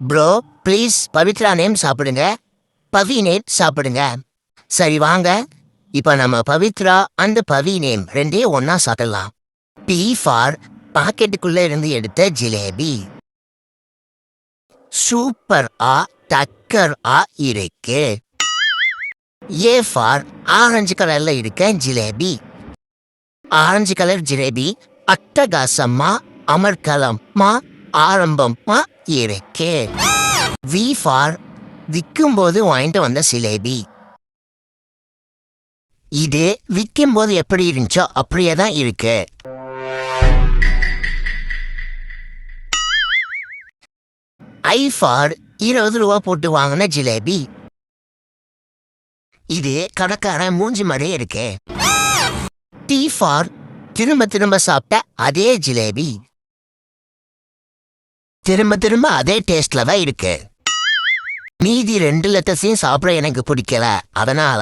Bro please Pavithra name சாப்பிடுங்க, பவி name சாப்பிடுங்க. சரி வாங்க, இப்போ நம்ம பவித்ரா அண்ட் பவி நேம் ரெண்டையும் ஒன்னா சாப்பிடலாம். பி ஃபார் பாக்கெட்டுக்குள்ள இருந்து எடுத்த ஜிலேபி. சூப்பர் ஆ டக்கர் ஆ இருக்கு. ஏ ஃபார் ஆரஞ்சு கலர்ல இருக்க ஜிலேபி. ஆரஞ்சு கலர் ஜிலேபி அட்டகாசமா அமர்கலமா ஆரம்பமா இருக்கு. வி ஃபார் விற்கும்போது வாங்கிட்டு வந்த ஜிலேபி. இது விற்கும்போது எப்படி இருந்துச்சோ அப்படியே தான் இருக்கு. ஐ ஃபார் 20 ரூபா போட்டு வாங்கின ஜிலேபி. இது கடைக்காரன் மூஞ்சி மாதிரியே இருக்கு. டி ஃபார் திரும்ப திரும்ப சாப்பிட்ட அதே ஜிலேபி. திரும்ப திரும்ப அதே டேஸ்ட்ல தான் இருக்கு. மீதி 2 லட்சத்தையும் சாப்பிட எனக்கு பிடிக்கல, அதனால